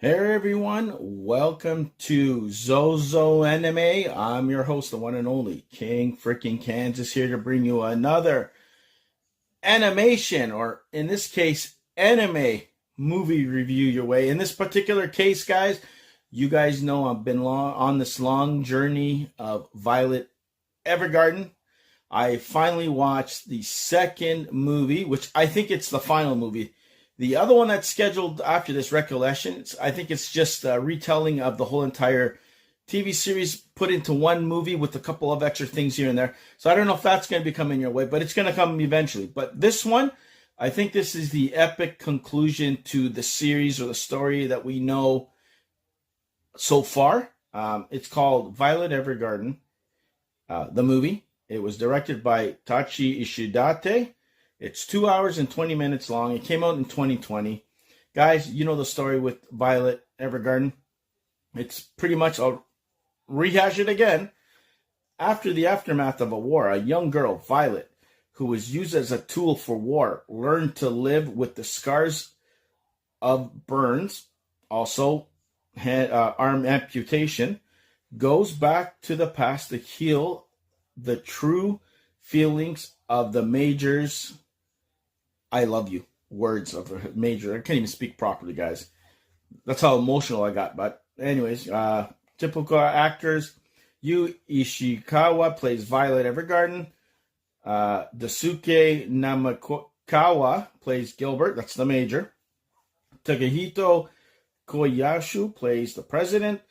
Hey everyone, welcome to Zozo Anime. I'm your host, the one and only King Freaking Kansas, here to bring you another animation, or in this case, anime movie review your way. In this particular case, guys, you guys know I've been on this long journey of Violet Evergarden. I finally watched the second movie, which I think it's the final movie. The other one that's scheduled after this, Recollection, I think it's just a retelling of the whole entire TV series put into one movie with a couple of extra things here and there. So I don't know if that's going to be coming your way, but it's going to come eventually. But this one, I think this is the epic conclusion to the series or the story that we know so far. It's called Violet Evergarden, the movie. It was directed by Taichi Ishidate. It's 2 hours and 20 minutes long. It came out in 2020. Guys, you know the story with Violet Evergarden. It's pretty much, I'll rehash it again. After the aftermath of a war, a young girl, Violet, who was used as a tool for war, learned to live with the scars of burns, also arm amputation, goes back to the past to heal the true feelings of the Major's I love you words of a Major. I can't even speak properly, guys. That's how emotional I got. But anyways, typical actors. Ishikawa plays Violet Evergarden. Daisuke Namikawa plays Gilbert. That's the Major. Takehito Koyasu plays the President.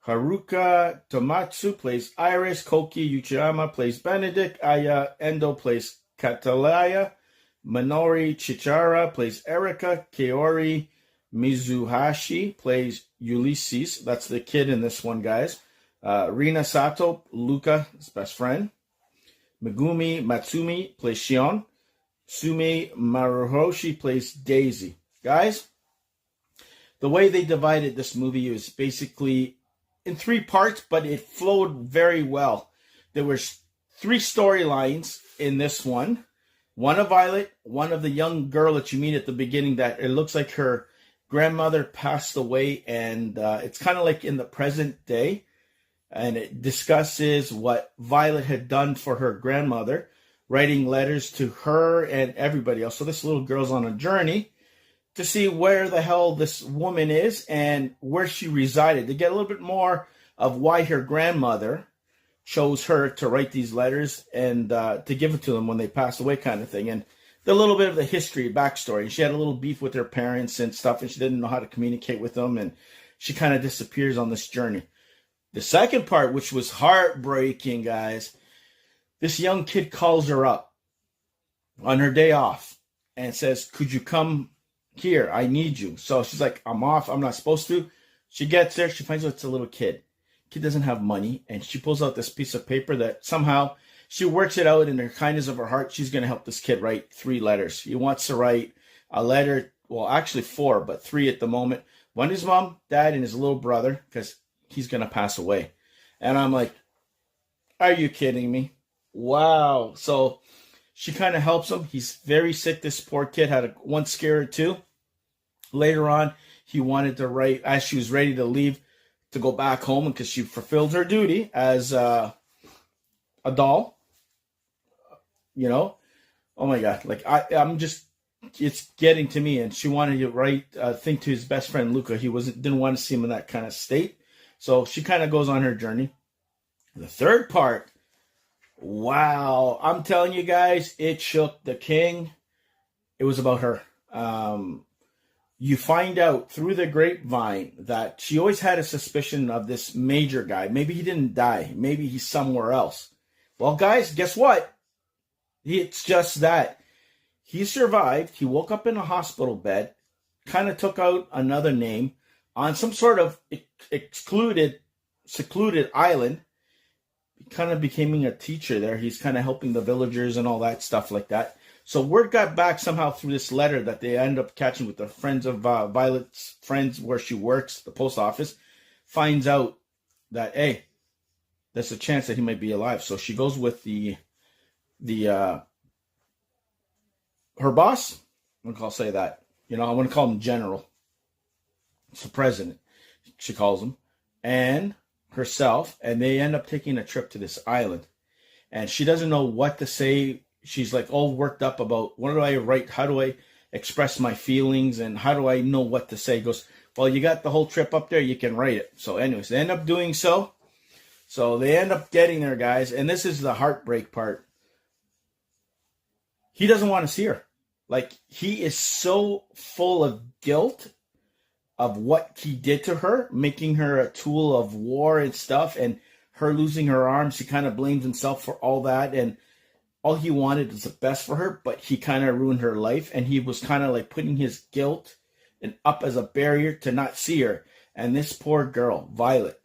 Haruka Tomatsu plays Iris. Koki Uchiyama plays Benedict. Endo plays Katalaya. Minori Chihara plays Erika. Kaori Mizuhashi plays Ulysses. That's the kid in this one, guys. Rina Sato, Luca's best friend. Megumi Matsumi plays Shion. Sumi Maruhoshi plays Daisy. Guys, the way they divided this movie is basically in three parts, but it flowed very well. There were three storylines in this one. One of Violet, one of the young girl that you meet at the beginning that it looks like her grandmother passed away, and it's kind of like in the present day, and it discusses what Violet had done for her grandmother, writing letters to her and everybody else. So this little girl's on a journey to see where the hell this woman is and where she resided, to get a little bit more of why her grandmother chose her to write these letters and to give it to them when they passed away, kind of thing. And a little bit of the history, backstory. And she had a little beef with her parents and stuff, and she didn't know how to communicate with them, and she kind of disappears on this journey. The second part, which was heartbreaking, guys, this young kid calls her up on her day off and says, could you come here? I need you. So she's like, I'm off. I'm not supposed to. She gets there. She finds out it's a little kid. Kid doesn't have money, and she pulls out this piece of paper that somehow she works it out in her kindness of her heart. She's going to help this kid write 3 letters. He wants to write a letter, well, actually 4, but 3 at the moment. One to his mom, dad, and his little brother, because he's going to pass away. And I'm like, are you kidding me? Wow. So she kind of helps him. He's very sick. This poor kid had one scare or two. Later on, he wanted to write, as she was ready to leave, to go back home because she fulfilled her duty as a doll, you know. Oh my God, like I'm just, it's getting to me. And she wanted to write a thing to his best friend Luca. He didn't want to see him in that kind of state, so she kind of goes on her journey. The third part, wow, I'm telling you guys, it shook the king. It was about her. You find out through the grapevine that she always had a suspicion of this Major guy. Maybe he didn't die. Maybe he's somewhere else. Well, guys, guess what? It's just that. He survived. He woke up in a hospital bed, kind of took out another name on some sort of secluded island. He kind of becoming a teacher there. He's kind of helping the villagers and all that stuff like that. So word got back somehow through this letter that they end up catching with the friends of Violet's friends where she works, the post office, finds out that, hey, there's a chance that he might be alive. So she goes with her boss. I'll say that. I want to call him General. It's the president, she calls him, and herself, and they end up taking a trip to this island. And she doesn't know what to say. She's like all worked up about, what do I write? How do I express my feelings? And how do I know what to say? He goes, well, you got the whole trip up there. You can write it. So anyways, they end up doing so. So they end up getting there, guys. And this is the heartbreak part. He doesn't want to see her. Like, he is so full of guilt of what he did to her, making her a tool of war and stuff, and her losing her arms. He kind of blames himself for all that, and all he wanted was the best for her, but he kind of ruined her life, and he was kind of like putting his guilt and up as a barrier to not see her. And this poor girl, Violet,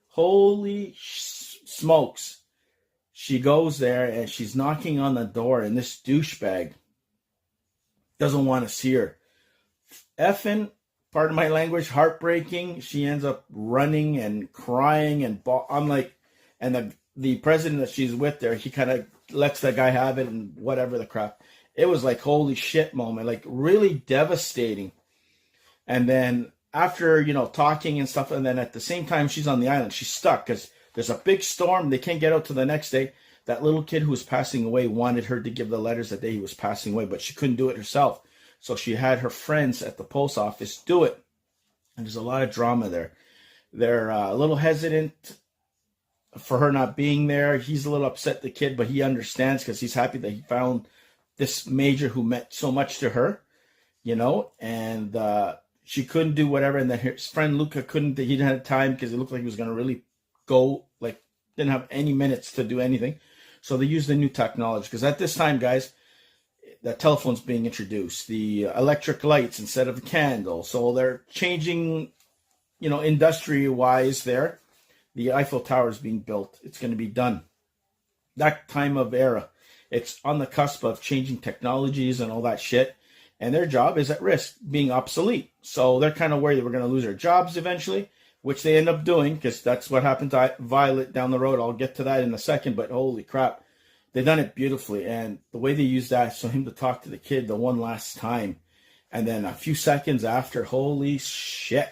holy smokes, she goes there and she's knocking on the door, and this douchebag doesn't want to see her. Effing, pardon my language, heartbreaking. She ends up running and crying, and I'm like, and the president that she's with there, he kind of lets that guy have it and whatever the crap. It was like, holy shit moment, like really devastating. And then after, talking and stuff, and then at the same time she's on the island, she's stuck because there's a big storm. They can't get out till the next day. That little kid who was passing away wanted her to give the letters the day he was passing away, but she couldn't do it herself. So she had her friends at the post office do it. And there's a lot of drama there. They're a little hesitant for her not being there. He's a little upset, the kid, but he understands because he's happy that he found this major who meant so much to her, and she couldn't do whatever. And then his friend Luca couldn't, he didn't have time because it looked like he was going to really go, like, didn't have any minutes to do anything. So they used the new technology because at this time, guys, the telephone's being introduced, the electric lights instead of a candle. So they're changing, industry-wise there. The Eiffel Tower is being built. It's going to be done. That time of era. It's on the cusp of changing technologies and all that shit. And their job is at risk being obsolete. So they're kind of worried that we're going to lose our jobs eventually, which they end up doing because that's what happened to Violet down the road. I'll get to that in a second, but holy crap. They've done it beautifully. And the way they use that is for him to talk to the kid the one last time. And then a few seconds after, holy shit.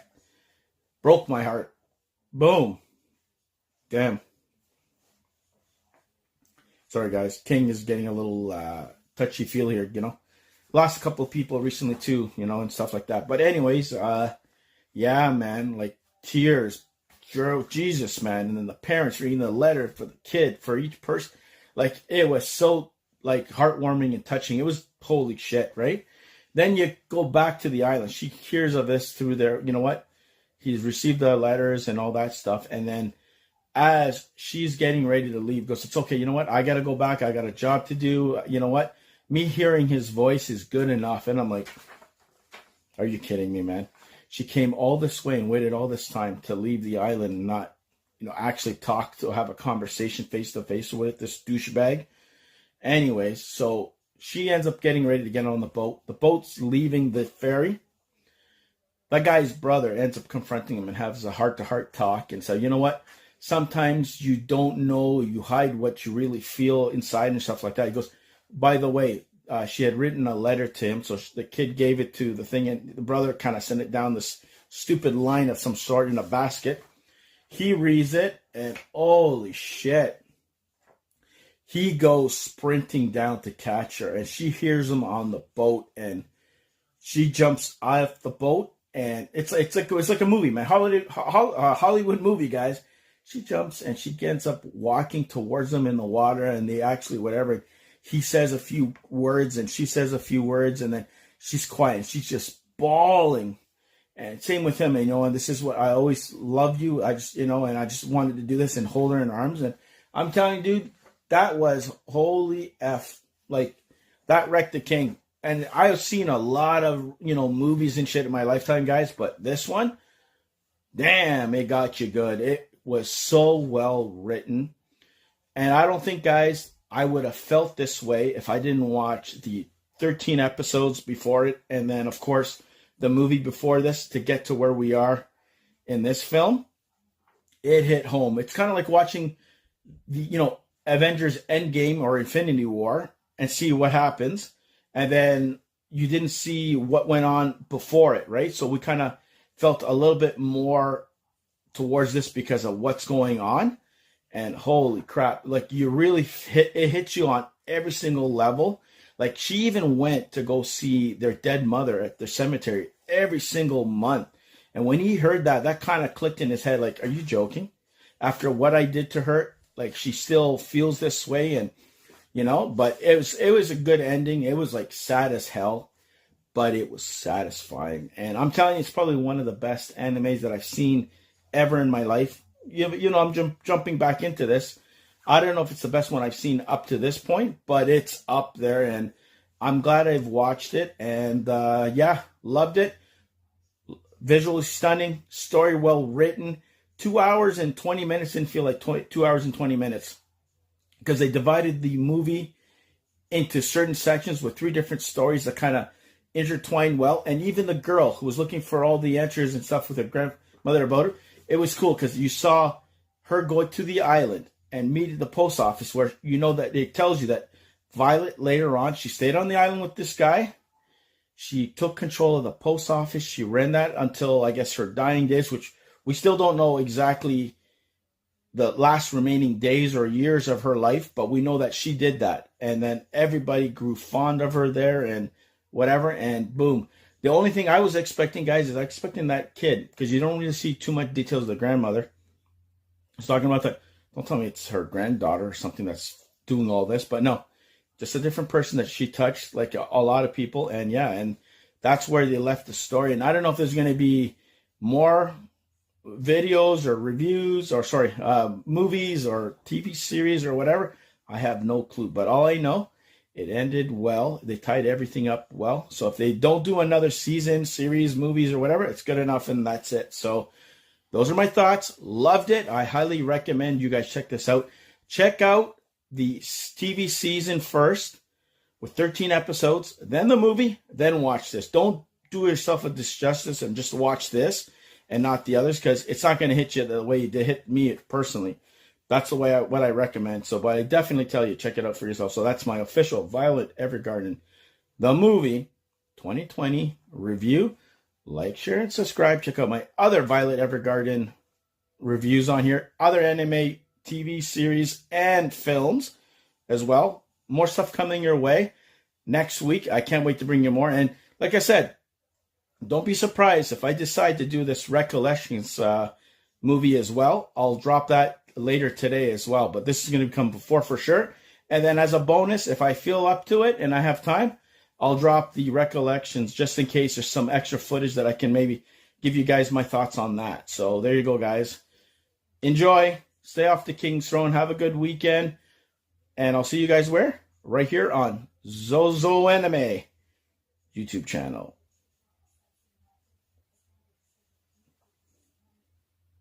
Broke my heart. Boom. Damn. Sorry, guys. King is getting a little touchy-feel here, Lost a couple of people recently, too, and stuff like that. But anyways, yeah, man, like tears. Jesus, man. And then the parents reading the letter for the kid, for each person. Like, it was so, like, heartwarming and touching. It was holy shit, right? Then you go back to the island. She hears of this through their, he's received the letters and all that stuff. And then as she's getting ready to leave, goes, it's okay, I got to go back. I got a job to do. You know what? Me hearing his voice is good enough. And I'm like, are you kidding me, man? She came all this way and waited all this time to leave the island and not, actually talk to have a conversation face to face with this douchebag. Anyways, so she ends up getting ready to get on the boat. The boat's leaving the ferry. That guy's brother ends up confronting him and has a heart-to-heart talk and say, you know what? Sometimes you don't know, you hide what you really feel inside and stuff like that. He goes, by the way, she had written a letter to him, so the kid gave it to the thing, and the brother kind of sent it down this stupid line of some sort in a basket. He reads it, and holy shit. He goes sprinting down to catch her, and she hears him on the boat, and she jumps off the boat, and it's like a movie, man. Hollywood movie, guys. She jumps, and she ends up walking towards him in the water, and they actually, whatever, he says a few words, and she says a few words, and then she's quiet. She's just bawling. And same with him, and this is what I always loved you. I just, and I just wanted to do this and hold her in arms. And I'm telling you, dude, that was holy F. Like, that wrecked the king. And I've seen a lot of, movies and shit in my lifetime, guys, but this one, damn, it got you good. It was so well written. And I don't think, guys, I would have felt this way if I didn't watch the 13 episodes before it. And then, of course, the movie before this to get to where we are in this film. It hit home. It's kind of like watching the, Avengers Endgame or Infinity War and see what happens. And then you didn't see what went on before it, right? So we kind of felt a little bit more towards this because of what's going on. And holy crap, like you really it hits you on every single level. Like she even went to go see their dead mother at the cemetery every single month. And when he heard that, that kind of clicked in his head. Like, are you joking? After what I did to her, like she still feels this way. And, you know, but it was a good ending. It was like sad as hell, but it was satisfying. And I'm telling you, it's probably one of the best animes that I've seen ever in my life. You know, I'm jumping back into this. I don't know if it's the best one I've seen up to this point, but it's up there, and I'm glad I've watched it. And yeah, loved it. Visually stunning, story well written. 2 hours and 20 minutes didn't feel like 2 hours and 20 minutes because they divided the movie into certain sections with 3 different stories that kind of intertwined well. And even the girl who was looking for all the answers and stuff with her grandmother about her, it was cool because you saw her go to the island and meet at the post office where you know that it tells you that Violet later on, she stayed on the island with this guy. She took control of the post office. She ran that until, I guess, her dying days, which we still don't know exactly the last remaining days or years of her life, but we know that she did that. And then everybody grew fond of her there and whatever, and boom. The only thing I was expecting, guys, is expecting that kid, because you don't really see too much details of the grandmother. I was talking about that. Don't tell me it's her granddaughter or something that's doing all this, but no. Just a different person that she touched, like a lot of people. And yeah, and that's where they left the story. And I don't know if there's going to be more videos or reviews or, movies or TV series or whatever. I have no clue. But all I know, it ended well. They tied everything up well. So if they don't do another season, series, movies, or whatever, it's good enough and that's it. So those are my thoughts. Loved it. I highly recommend you guys check this out. Check out the TV season first with 13 episodes, then the movie, then watch this. Don't do yourself a disjustice and just watch this and not the others, because it's not going to hit you the way it hit me personally. That's the way what I recommend. So, but I definitely tell you, check it out for yourself. So that's my official Violet Evergarden, the movie 2020 review. Like, share, and subscribe. Check out my other Violet Evergarden reviews on here, other anime, TV series, and films as well. More stuff coming your way next week. I can't wait to bring you more. And like I said, don't be surprised if I decide to do this Recollections movie as well. I'll drop that later today as well. But this is going to come before for sure. And then as a bonus, if I feel up to it and I have time, I'll drop the Recollections just in case there's some extra footage that I can maybe give you guys my thoughts on that. So there you go, guys. Enjoy. Stay off the King's Throne. Have a good weekend. And I'll see you guys where? Right here on Zozo Anime YouTube channel.